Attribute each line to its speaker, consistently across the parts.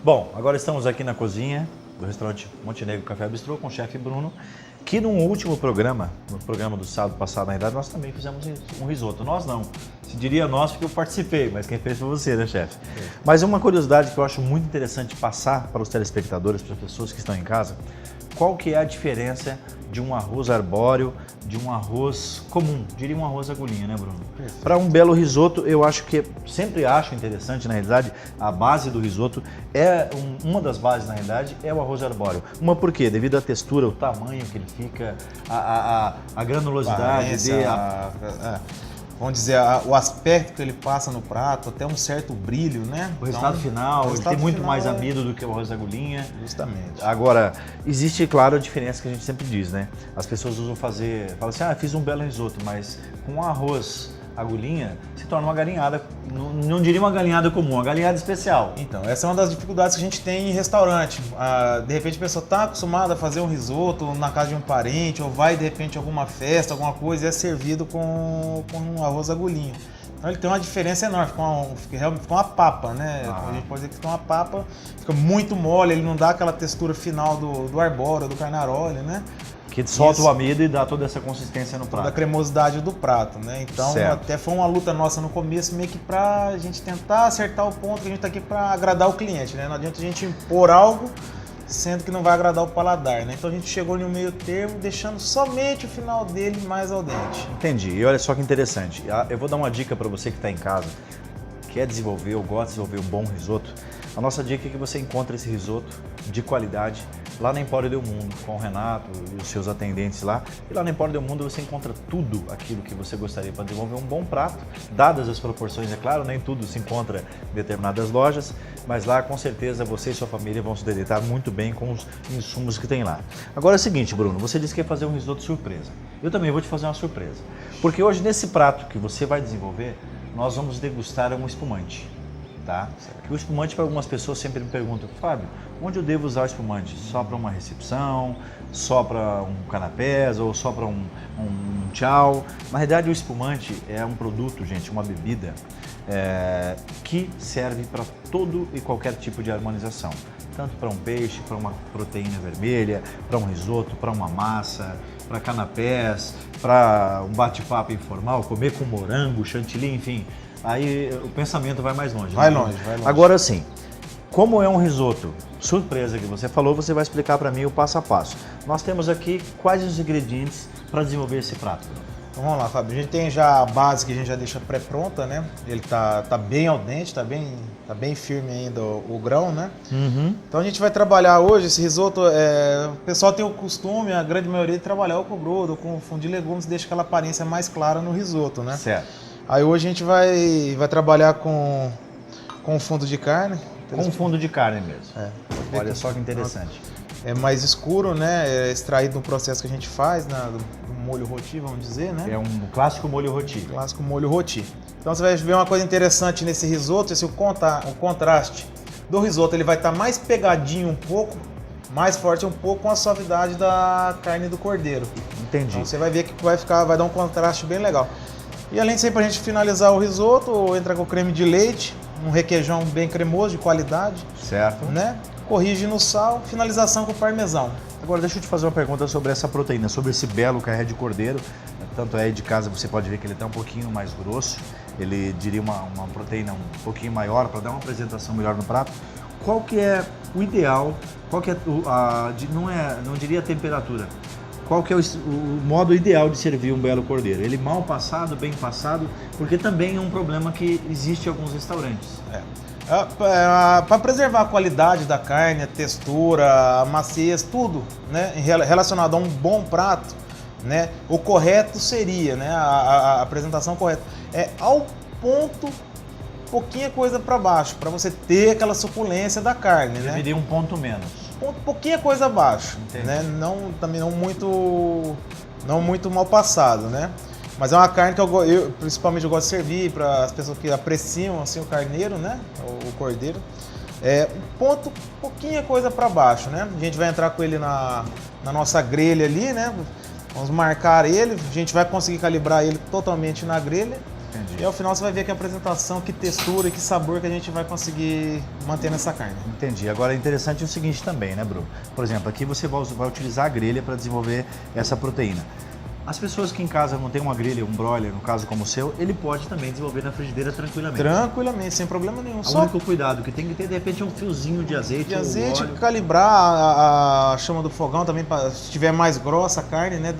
Speaker 1: Bom, agora estamos aqui na cozinha do restaurante Montenegro Café Bistrô com o chefe Bruno, que no último programa, no programa do sábado passado, na verdade, nós também fizemos um risoto. Nós não, se diria nós porque eu participei, mas quem fez foi você, né, chefe? Mas uma curiosidade que eu acho muito interessante passar para os telespectadores, para as pessoas que estão em casa, qual que é a diferença de um arroz arbóreo, de um arroz comum, diria um arroz agulhinha, né, Bruno? Para um belo risoto, eu acho que, sempre acho interessante, na realidade, a base do risoto uma das bases, na realidade, é o arroz arbóreo. Uma por quê? Devido à textura, o tamanho que ele fica, a granulosidade dele.
Speaker 2: Vamos dizer, o aspecto que ele passa no prato, até um certo brilho, né?
Speaker 1: O resultado final, ele tem muito mais amido do que o arroz agulhinha.
Speaker 2: Justamente.
Speaker 1: Agora, existe, claro, a diferença que a gente sempre diz, né? As pessoas usam falam assim, fiz um belo risoto, mas com arroz agulhinha se torna uma galinhada, não diria uma galinhada comum, uma galinhada especial.
Speaker 2: Então, essa é uma das dificuldades que a gente tem em restaurante. De repente a pessoa está acostumada a fazer um risoto na casa de um parente, ou vai de repente a alguma festa, alguma coisa, e é servido com um arroz agulhinha. Então ele tem uma diferença enorme, fica uma papa, né? A gente pode dizer que fica uma papa, fica muito mole, ele não dá aquela textura final do arbóreo, do carnaroli, né?
Speaker 1: Que solta o amido e dá toda essa consistência no prato.
Speaker 2: Toda a cremosidade do prato, né? Então, até foi uma luta nossa no começo, meio que pra gente tentar acertar o ponto, que a gente tá aqui pra agradar o cliente, né? Não adianta a gente impor algo, sendo que não vai agradar o paladar, né? Então a gente chegou no meio termo, deixando somente o final dele mais al dente.
Speaker 1: Entendi. E olha só que interessante. Eu vou dar uma dica para você que está em casa, quer desenvolver ou gosta de desenvolver um bom risoto. A nossa dica é que você encontre esse risoto de qualidade lá na Empório Del Mundo, com o Renato e os seus atendentes lá. E lá na Empório Del Mundo você encontra tudo aquilo que você gostaria para desenvolver um bom prato, dadas as proporções, é claro, nem tudo se encontra em determinadas lojas, mas lá com certeza você e sua família vão se deleitar muito bem com os insumos que tem lá. Agora é o seguinte, Bruno, você disse que ia fazer um risoto surpresa. Eu também vou te fazer uma surpresa, porque hoje nesse prato que você vai desenvolver, nós vamos degustar um espumante. Tá? O espumante, para algumas pessoas, sempre me perguntam, Fábio, onde eu devo usar o espumante? Só para uma recepção, só para um canapés ou só para um tchau? Na realidade, o espumante é um produto, gente, uma bebida que serve para todo e qualquer tipo de harmonização. Tanto para um peixe, para uma proteína vermelha, para um risoto, para uma massa, para canapés, para um bate-papo informal, comer com morango, chantilly, enfim. Aí o pensamento vai mais longe.
Speaker 2: Vai longe.
Speaker 1: Agora sim, como é um risoto surpresa que você falou, você vai explicar para mim o passo a passo. Nós temos aqui quais os ingredientes para desenvolver esse prato.
Speaker 2: Então vamos lá, Fábio. A gente tem já a base que a gente já deixa pré-pronta, né? Ele tá bem al dente, tá bem firme ainda o grão, né?
Speaker 1: Uhum.
Speaker 2: Então a gente vai trabalhar hoje esse risoto. O pessoal tem o costume, a grande maioria, de trabalhar ou com brodo ou com fundo de legumes, deixa aquela aparência mais clara no risoto, né?
Speaker 1: Certo.
Speaker 2: Aí hoje a gente vai trabalhar com fundo de carne.
Speaker 1: Com fundo de carne mesmo. Olha só que interessante.
Speaker 2: É mais escuro, né? É extraído no processo que a gente faz, do molho roti, vamos dizer, né?
Speaker 1: É um clássico molho roti.
Speaker 2: Clássico molho roti. Então você vai ver uma coisa interessante nesse risoto, o contraste do risoto. Ele vai estar mais pegadinho um pouco, mais forte um pouco com a suavidade da carne do cordeiro.
Speaker 1: Entendi.
Speaker 2: Então você vai ver que vai dar um contraste bem legal. E além disso aí, pra gente finalizar o risoto, entra com creme de leite, um requeijão bem cremoso, de qualidade.
Speaker 1: Certo.
Speaker 2: Né? Corrige no sal, finalização com parmesão.
Speaker 1: Agora deixa eu te fazer uma pergunta sobre essa proteína, sobre esse belo carré de cordeiro. Tanto é aí de casa, você pode ver que ele está um pouquinho mais grosso. Ele diria uma proteína um pouquinho maior para dar uma apresentação melhor no prato. Qual que é o ideal? Qual que é não diria a temperatura? Qual que é o modo ideal de servir um belo cordeiro? Ele mal passado, bem passado? Porque também é um problema que existe em alguns restaurantes.
Speaker 2: Para preservar a qualidade da carne, a textura, a maciez, tudo, né, relacionado a um bom prato, né, o correto seria, né, a apresentação correta é ao ponto, pouquinha coisa para baixo, para você ter aquela suculência da carne, né?
Speaker 1: Deveria um ponto menos.
Speaker 2: Pouquinha coisa abaixo, né? Também não muito mal passado, né? Mas é uma carne que eu principalmente eu gosto de servir para as pessoas que apreciam assim o carneiro, né? O cordeiro. Pouquinha coisa para baixo, né? A gente vai entrar com ele na nossa grelha ali, né? Vamos marcar ele, a gente vai conseguir calibrar ele totalmente na grelha.
Speaker 1: Entendi.
Speaker 2: E ao final você vai ver que apresentação, que textura e que sabor que a gente vai conseguir manter nessa carne.
Speaker 1: Entendi. Agora é interessante o seguinte também, né, Bruno? Por exemplo, aqui você vai utilizar a grelha para desenvolver essa proteína. As pessoas que em casa não tem uma grelha, um broiler, no caso como o seu, ele pode também desenvolver na frigideira tranquilamente.
Speaker 2: Tranquilamente, sem problema nenhum.
Speaker 1: O único cuidado que tem que ter, de repente, é um fiozinho de azeite.
Speaker 2: De azeite,
Speaker 1: óleo.
Speaker 2: calibrar a chama do fogão também, se estiver mais grossa a carne, né?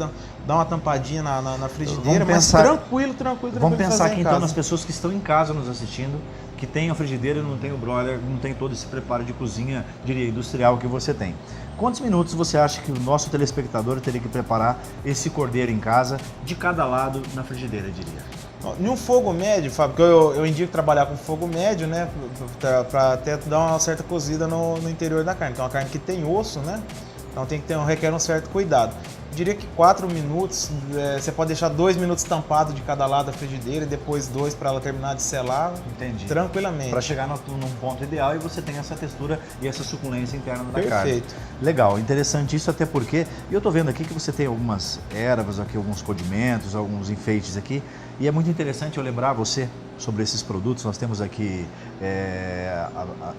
Speaker 2: Dá uma tampadinha na frigideira, mas tranquilo.
Speaker 1: Vamos pensar aqui então
Speaker 2: casa.
Speaker 1: nas pessoas que estão em casa nos assistindo, que tem a frigideira, não tem o broiler, não tem todo esse preparo de cozinha, diria, industrial que você tem. Quantos minutos você acha que o nosso telespectador teria que preparar esse cordeiro em casa, de cada lado na frigideira, diria?
Speaker 2: Em um fogo médio, Fábio, porque eu indico trabalhar com fogo médio, né? Para até dar uma certa cozida no interior da carne. Então, é uma carne que tem osso, né? Então tem que requer um certo cuidado. Eu diria que 4 minutos, você pode deixar 2 minutos tampado de cada lado da frigideira e depois 2 para ela terminar de selar.
Speaker 1: Entendi.
Speaker 2: Tranquilamente.
Speaker 1: Para chegar num ponto ideal e você tem essa textura e essa suculência interna da carne.
Speaker 2: Perfeito.
Speaker 1: Legal, interessante isso, até porque eu estou vendo aqui que você tem algumas ervas aqui, alguns condimentos, alguns enfeites aqui, e é muito interessante eu lembrar você sobre esses produtos. Nós temos aqui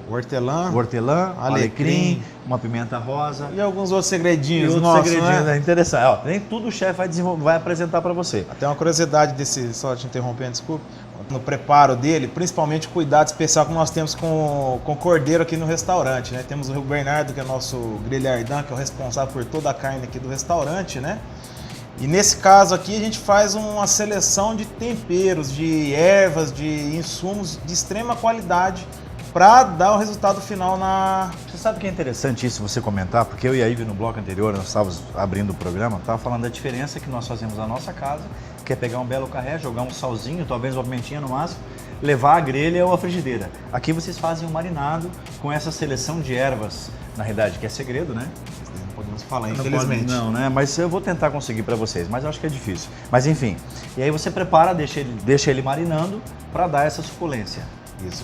Speaker 1: hortelã, alecrim, uma pimenta rosa.
Speaker 2: E alguns outros segredinhos.
Speaker 1: É interessante. Ó, nem tudo o chefe vai apresentar para você.
Speaker 2: Até uma curiosidade só te interrompendo, desculpa. No preparo dele, principalmente o cuidado especial que nós temos com o cordeiro aqui no restaurante, né? Temos o Bernardo, que é nosso grelhardin, que é o responsável por toda a carne aqui do restaurante, né? E nesse caso aqui a gente faz uma seleção de temperos, de ervas, de insumos de extrema qualidade para dar o resultado final na...
Speaker 1: Você sabe que é interessante isso você comentar, porque eu e a Ivy no bloco anterior, nós estávamos abrindo o programa, estava falando da diferença que nós fazemos na nossa casa, que é pegar um belo carré, jogar um salzinho, talvez uma pimentinha no máximo, levar a grelha ou a frigideira. Aqui vocês fazem um marinado com essa seleção de ervas, na realidade que é segredo, né?
Speaker 2: Não podemos falar, infelizmente.
Speaker 1: Não, né? Mas eu vou tentar conseguir para vocês, mas eu acho que é difícil. Mas enfim, e aí você prepara, deixa ele marinando para dar essa suculência.
Speaker 2: Isso,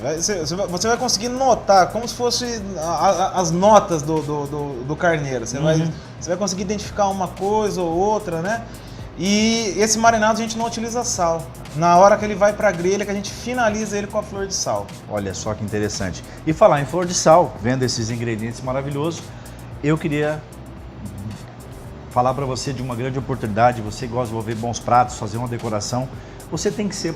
Speaker 2: você vai conseguir notar como se fosse as notas do carneiro. Você vai conseguir identificar uma coisa ou outra, né? E esse marinado a gente não utiliza sal. Na hora que ele vai para a grelha, que a gente finaliza ele com a flor de sal.
Speaker 1: Olha só que interessante. E falar em flor de sal, vendo esses ingredientes maravilhosos, eu queria falar para você de uma grande oportunidade. Você gosta de desenvolver bons pratos, fazer uma decoração, você tem que ser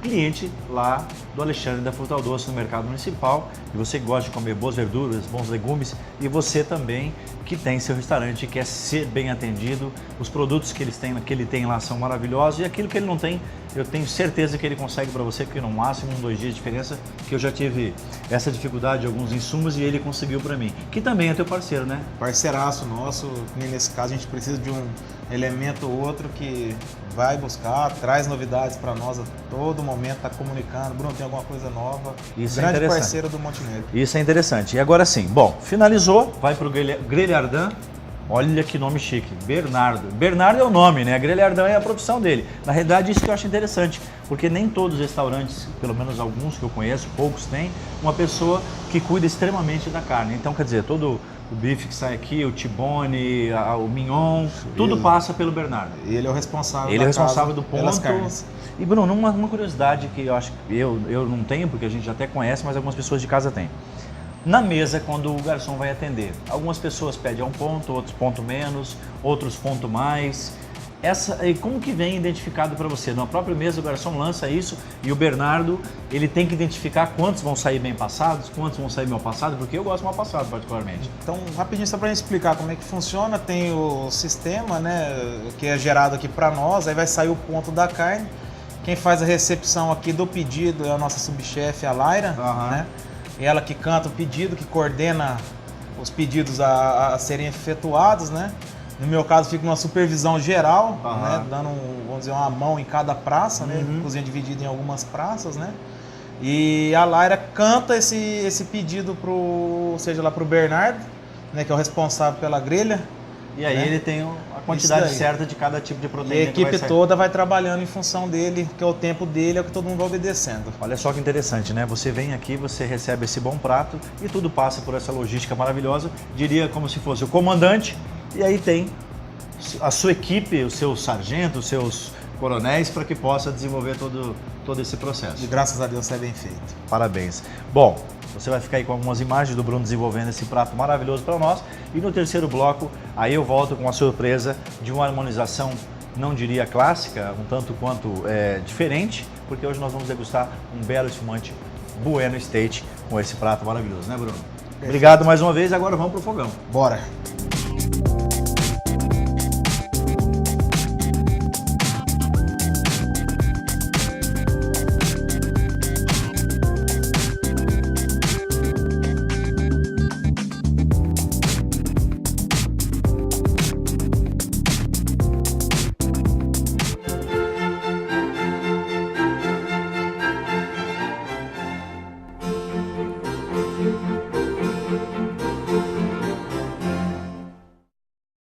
Speaker 1: cliente lá do Alexandre da Frutal Doce no Mercado Municipal, e você que gosta de comer boas verduras, bons legumes, e você também que tem seu restaurante e quer ser bem atendido, os produtos que ele tem lá são maravilhosos, e aquilo que ele não tem, eu tenho certeza que ele consegue para você, porque no máximo 2 dias de diferença, que eu já tive essa dificuldade de alguns insumos e ele conseguiu para mim, que também é teu parceiro, né?
Speaker 2: Parceiraço nosso, nesse caso a gente precisa de um elemento ou outro que vai buscar, traz novidades para nós a todo momento, está comunicando, Bruno, tem alguma coisa nova.
Speaker 1: Isso
Speaker 2: grande
Speaker 1: é interessante.
Speaker 2: Parceiro do Monte Negro.
Speaker 1: Isso é interessante. E agora sim, bom, finalizou, vai para o grelhardin. Olha que nome chique, Bernardo. Bernardo é o nome, né? Grelhardin é a profissão dele. Na realidade, isso que eu acho interessante, porque nem todos os restaurantes, pelo menos alguns que eu conheço, poucos têm, uma pessoa que cuida extremamente da carne. Então, quer dizer, todo o bife que sai aqui, o tibone, o mignon, tudo passa pelo Bernardo.
Speaker 2: Ele é o responsável.
Speaker 1: Ele é o responsável do ponto.
Speaker 2: Pelas carnes.
Speaker 1: E Bruno, uma curiosidade que eu acho que eu não tenho, porque a gente já até conhece, mas algumas pessoas de casa têm. Na mesa, quando o garçom vai atender, algumas pessoas pedem a 1 ponto, outros ponto menos, outros ponto mais. Como que vem identificado para você? Na própria mesa o garçom lança isso e o Bernardo, ele tem que identificar quantos vão sair bem passados, quantos vão sair mal passados, porque eu gosto mal passado particularmente.
Speaker 2: Então, rapidinho só para gente explicar como é que funciona, tem o sistema, né, que é gerado aqui para nós, aí vai sair o ponto da carne. Quem faz a recepção aqui do pedido é a nossa subchefe, a Laira, né? Ela que canta o pedido, que coordena os pedidos a serem efetuados, né? No meu caso, fica uma supervisão geral, né? Dando, vamos dizer, uma mão em cada praça, né? Cozinha dividida em algumas praças, né? E a Laira canta esse pedido seja lá pro Bernardo, né? Que é o responsável pela grelha.
Speaker 1: E aí, né? Ele tem a quantidade certa de cada tipo de proteína.
Speaker 2: E a equipe toda vai trabalhando em função dele, que é o tempo dele, é o que todo mundo vai obedecendo.
Speaker 1: Olha só que interessante, né? Você vem aqui, você recebe esse bom prato e tudo passa por essa logística maravilhosa. Diria como se fosse o comandante, e aí tem a sua equipe, os seus sargentos, os seus coronéis para que possa desenvolver todo esse processo.
Speaker 2: E graças a Deus é bem feito.
Speaker 1: Parabéns. Bom, você vai ficar aí com algumas imagens do Bruno desenvolvendo esse prato maravilhoso para nós. E no terceiro bloco, aí eu volto com a surpresa de uma harmonização, não diria clássica, um tanto quanto diferente, porque hoje nós vamos degustar um belo espumante Bueno State com esse prato maravilhoso, né, Bruno? Perfeito. Obrigado mais uma vez, agora vamos pro fogão.
Speaker 2: Bora!